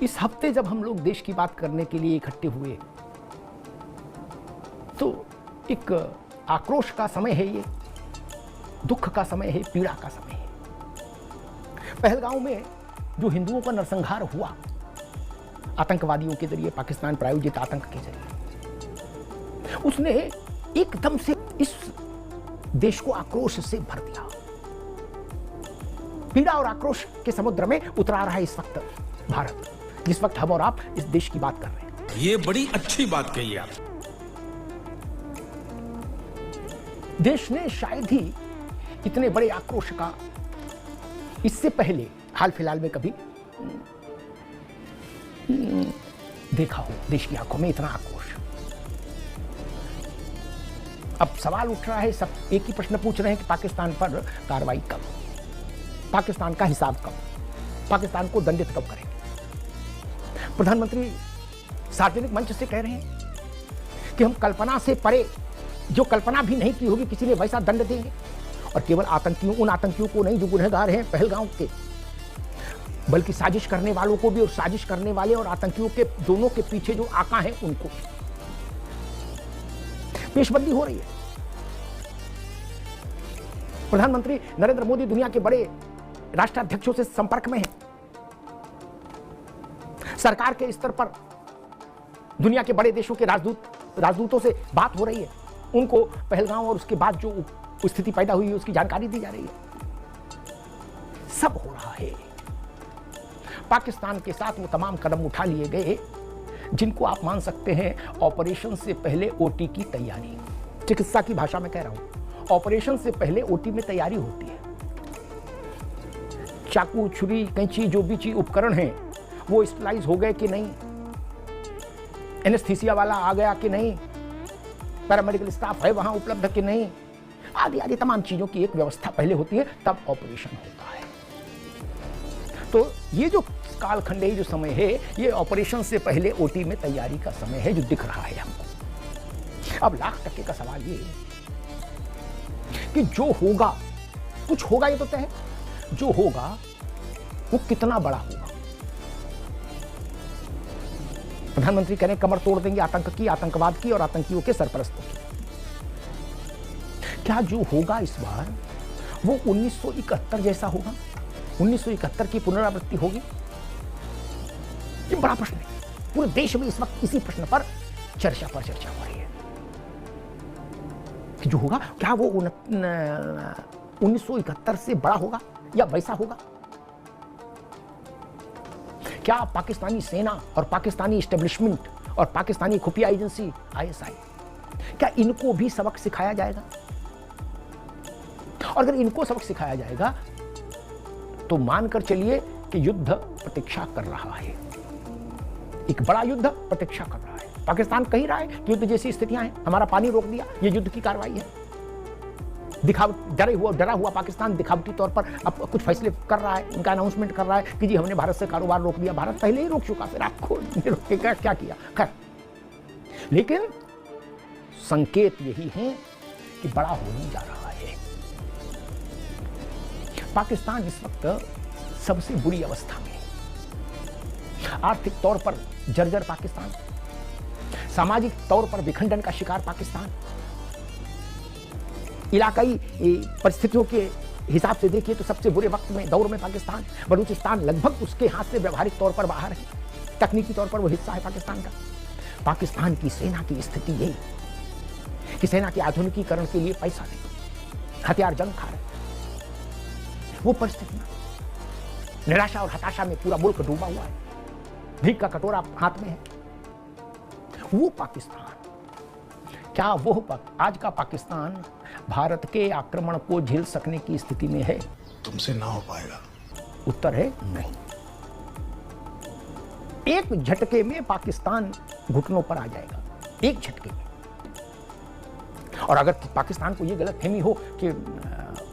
इस हफ्ते जब हम लोग देश की बात करने के लिए इकट्ठे हुए तो एक आक्रोश का समय है, ये दुख का समय है, पीड़ा का समय है। पहलगांव में जो हिंदुओं का नरसंहार हुआ आतंकवादियों के जरिए, पाकिस्तान प्रायोजित आतंक के जरिए, उसने एकदम से इस देश को आक्रोश से भर दिया। पीड़ा और आक्रोश के समुद्र में उतरा रहा है इस वक्त भारत, जिस वक्त हम और आप इस देश की बात कर रहे हैं। ये बड़ी अच्छी बात कही आप। देश ने शायद ही इतने बड़े आक्रोश का इससे पहले हाल फिलहाल में कभी देखा हो। देश की आंखों में इतना आक्रोश। अब सवाल उठ रहा है, सब एक ही प्रश्न पूछ रहे हैं कि पाकिस्तान पर कार्रवाई कब, पाकिस्तान का हिसाब कब, पाकिस्तान को दंडित कब करेंगे। प्रधानमंत्री सार्वजनिक मंच से कह रहे हैं कि हम कल्पना से परे, जो कल्पना भी नहीं की होगी किसी ने, वैसा दंड देंगे। और केवल आतंकियों, उन आतंकियों को नहीं जो गुनहगार हैं पहलगांव के, बल्कि साजिश करने वालों को भी, और साजिश करने वाले और आतंकियों के दोनों के पीछे जो आका हैं उनको पेशबंदी हो रही है। प्रधानमंत्री नरेंद्र मोदी दुनिया के बड़े राष्ट्राध्यक्षों से संपर्क में हैं। सरकार के स्तर पर दुनिया के बड़े देशों के राजदूतों से बात हो रही है। उनको पहलगांव और उसके बाद जो स्थिति पैदा हुई है उसकी जानकारी दी जा रही है। सब हो रहा है। पाकिस्तान के साथ वो तमाम कदम उठा लिए गए जिनको आप मान सकते हैं ऑपरेशन से पहले ओटी की तैयारी। चिकित्सा की भाषा में कह रहा हूं, ऑपरेशन से पहले ओटी में तैयारी होती है। चाकू, छुरी, कैंची, जो भी चीज उपकरण है वो स्टलाइज हो गए कि नहीं, एनेस्थीसिया वाला आ गया कि नहीं, पैरामेडिकल स्टाफ है वहां उपलब्ध कि नहीं, आदि आदि तमाम चीजों की एक व्यवस्था पहले होती है, तब ऑपरेशन होता है। तो ये जो कालखंड है, जो समय है, ये ऑपरेशन से पहले ओटी में तैयारी का समय है जो दिख रहा है हमको। अब लाख टक्के का सवाल ये है कि जो होगा, कुछ होगा ये तो तय है, जो होगा वो कितना बड़ा होगा। प्रधानमंत्री कह रहे हैं कमर तोड़ देंगे आतंक की, आतंकवाद की और आतंकियों के सरपरस्तों की। क्या जो होगा इस बार वो 1971 जैसा होगा? 1971 की पुनरावृत्ति होगी? ये बड़ा प्रश्न है। पूरे देश में इस वक्त इसी प्रश्न पर चर्चा हो रही है कि जो होगा क्या वो 1971 से बड़ा होगा या वैसा होगा? क्या पाकिस्तानी सेना और पाकिस्तानी एस्टेब्लिशमेंट और पाकिस्तानी खुफिया एजेंसी आईएसआई, क्या इनको भी सबक सिखाया जाएगा? और अगर इनको सबक सिखाया जाएगा तो मानकर चलिए कि युद्ध प्रतीक्षा कर रहा है, एक बड़ा युद्ध प्रतीक्षा कर रहा है। पाकिस्तान कह रहा है कि युद्ध जैसी स्थितियां हैं, हमारा पानी रोक दिया, ये युद्ध की कार्रवाई है। डरा हुआ पाकिस्तान दिखावटी तौर पर अब कुछ फैसले कर रहा है, उनका अनाउंसमेंट कर रहा है कि जी हमने भारत से कारोबार रोक दिया। भारत पहले ही रोक चुका, फिर आपको रोकेगा क्या किया? खैर, लेकिन संकेत यही है कि बड़ा होने जा रहा है। पाकिस्तान इस वक्त सबसे बुरी अवस्था में, आर्थिक तौर पर जर्जर पाकिस्तान, सामाजिक तौर पर विखंडन का शिकार पाकिस्तान, इलाकाई परिस्थितियों के हिसाब से देखिए तो सबसे बुरे वक्त में, दौर में पाकिस्तान। बलूचिस्तान लगभग उसके हाथ से व्यवहारिक तौर पर बाहर है, तकनीकी तौर पर वो हिस्सा है पाकिस्तान का। पाकिस्तान की सेना की स्थिति यही कि सेना के आधुनिकीकरण के लिए पैसा नहीं, हथियार जंग खा रहे। वो परिस्थिति में निराशा और हताशा में पूरा मुल्क डूबा हुआ है, भीख का कटोरा हाथ में है। वो पाकिस्तान, क्या वो आज का पाकिस्तान भारत के आक्रमण को झेल सकने की स्थिति में है? तुमसे ना हो पाएगा। उत्तर है नहीं। एक झटके में पाकिस्तान घुटनों पर आ जाएगा, एक झटके में। और अगर पाकिस्तान को यह गलतफहमी हो कि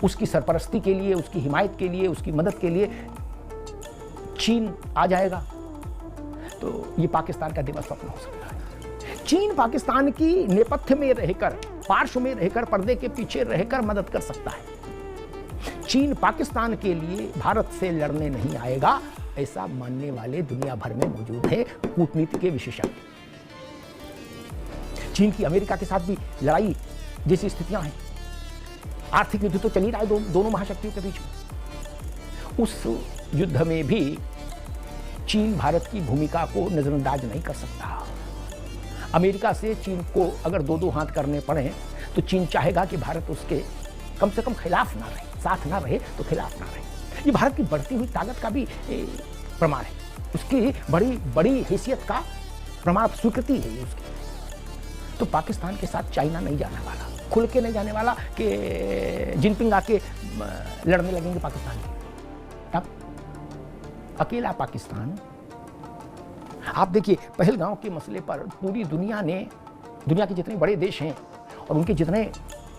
उसकी सरपरस्ती के लिए, उसकी हिमायत के लिए, उसकी मदद के लिए चीन आ जाएगा, तो ये पाकिस्तान का दिवा स्वप्न हो सकता है। चीन पाकिस्तान की नेपथ्य में रहकर, पार्श्व में रहकर, पर्दे के पीछे रहकर मदद कर सकता है। चीन पाकिस्तान के लिए भारत से लड़ने नहीं आएगा, ऐसा मानने वाले दुनिया भर में मौजूद है कूटनीति के विशेषज्ञ। चीन की अमेरिका के साथ भी लड़ाई जैसी स्थितियां हैं। आर्थिक युद्ध तो चल ही रहा है दोनों महाशक्तियों के बीच में। उस युद्ध में भी चीन भारत की भूमिका को नजरअंदाज नहीं कर सकता। अमेरिका से चीन को अगर दो हाथ करने पड़े तो चीन चाहेगा कि भारत उसके कम से कम खिलाफ ना रहे, साथ ना रहे तो खिलाफ ना रहे। ये भारत की बढ़ती हुई ताकत का भी प्रमाण है, उसकी बड़ी बड़ी हैसियत का प्रमाण, स्वीकृति है ये उसकी। तो पाकिस्तान के साथ चाइना नहीं जाने वाला, खुल के नहीं जाने वाला कि जिनपिंग आके लड़ने लगेंगे पाकिस्तान के। तब अकेला पाकिस्तान, आप देखिए पहलगांव के मसले पर पूरी दुनिया ने, दुनिया के जितने बड़े देश हैं और उनके जितने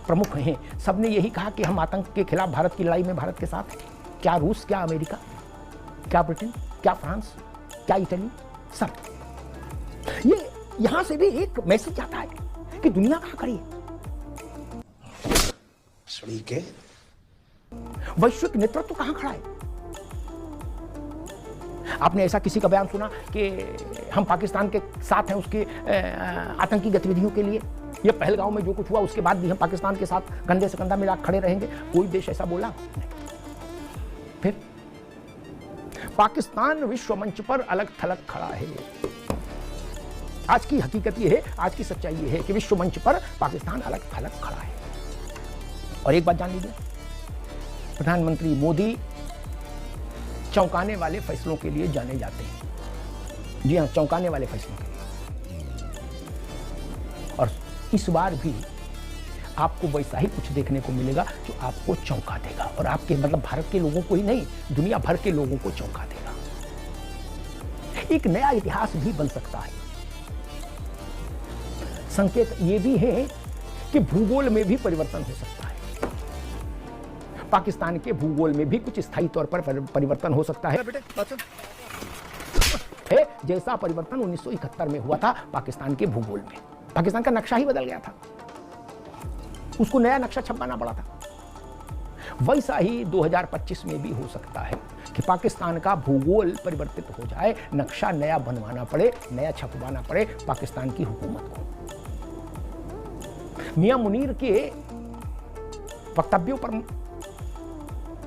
प्रमुख हैं, सबने यही कहा कि हम आतंक के खिलाफ भारत की लड़ाई में भारत के साथ हैं। क्या रूस, क्या अमेरिका, क्या ब्रिटेन, क्या फ्रांस, क्या इटली, सब। ये यहां से भी एक मैसेज आता है कि दुनिया कहां खड़ी है, के वैश्विक नेतृत्व कहां खड़ा है। आपने ऐसा किसी का बयान सुना कि हम पाकिस्तान के साथ हैं उसके आतंकी गतिविधियों के लिए, या पहलगांव में जो कुछ हुआ उसके बाद भी हम पाकिस्तान के साथ कंधे से कंधा मिला खड़े रहेंगे? कोई देश ऐसा बोला नहीं। फिर पाकिस्तान विश्व मंच पर अलग थलग खड़ा है। आज की हकीकत यह है, आज की सच्चाई यह है कि विश्व मंच पर पाकिस्तान अलग थलग खड़ा है। और एक बात जान लीजिए, प्रधानमंत्री मोदी चौंकाने वाले फैसलों के लिए जाने जाते हैं। जी हां, चौंकाने वाले फैसलों के लिए। और इस बार भी आपको वैसा ही कुछ देखने को मिलेगा जो आपको चौंका देगा, और आपके मतलब भारत के लोगों को ही नहीं, दुनिया भर के लोगों को चौंका देगा। एक नया इतिहास भी बन सकता है। संकेत ये भी है कि भूगोल में भी परिवर्तन हो सकता है। पाकिस्तान के भूगोल में भी कुछ स्थायी तौर पर परिवर्तन हो सकता है, जैसा परिवर्तन 1971 में हुआ था पाकिस्तान के भूगोल में। पाकिस्तान का नक्शा ही बदल गया था, उसको नया नक्शा छपवाना पड़ा था। वैसा ही 2025 में भी हो सकता है कि पाकिस्तान का भूगोल परिवर्तित हो जाए, नक्शा नया बनवाना पड़े, नया छपवाना पड़े पाकिस्तान की हुकूमत को। मियां मुनीर के वक्तव्यों पर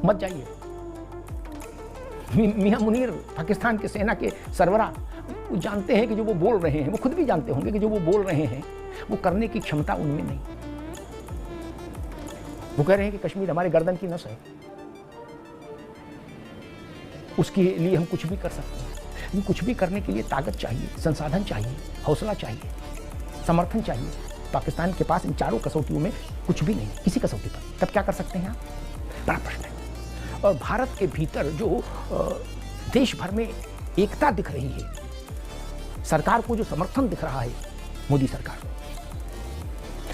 मत जाइए। मियां मुनीर पाकिस्तान के सेना के सरबराह, वो जानते हैं कि जो वो बोल रहे हैं, वो खुद भी जानते होंगे कि जो वो बोल रहे हैं वो करने की क्षमता उनमें नहीं। वो कह रहे हैं कि कश्मीर हमारे गर्दन की नस है, उसके लिए हम कुछ भी कर सकते हैं। लेकिन कुछ भी करने के लिए ताकत चाहिए, संसाधन चाहिए, हौसला चाहिए, समर्थन चाहिए। पाकिस्तान के पास इन चारों कसौटियों में कुछ भी नहीं, किसी कसौटी पर। तब क्या कर सकते हैं आप? बड़ा प्रश्न है। और भारत के भीतर जो देश भर में एकता दिख रही है, सरकार को जो समर्थन दिख रहा है मोदी सरकार को,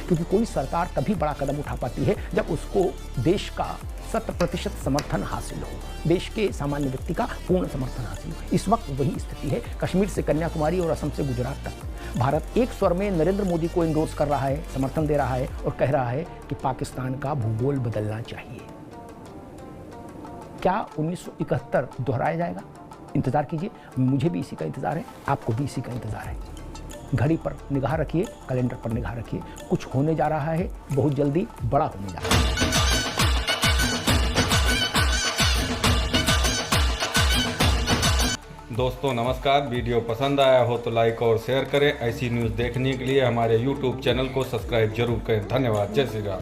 क्योंकि कोई सरकार तभी बड़ा कदम उठा पाती है जब उसको देश का 100% समर्थन हासिल हो, देश के सामान्य व्यक्ति का पूर्ण समर्थन हासिल हो। इस वक्त वही स्थिति है। कश्मीर से कन्याकुमारी और असम से गुजरात तक भारत एक स्वर में नरेंद्र मोदी को एंडोर्स कर रहा है, समर्थन दे रहा है और कह रहा है कि पाकिस्तान का भूगोल बदलना चाहिए। क्या 1971 दोहराया जाएगा? इंतजार कीजिए, मुझे भी इसी का इंतजार है, आपको भी इसी का इंतजार है। घड़ी पर निगाह रखिए, कैलेंडर पर निगाह रखिए, कुछ होने जा रहा है, बहुत जल्दी बड़ा होने जा रहा है। दोस्तों नमस्कार, वीडियो पसंद आया हो तो लाइक और शेयर करें। ऐसी न्यूज़ देखने के लिए हमारे YouTube चैनल को सब्सक्राइब जरूर करें। धन्यवाद। जय श्री राम।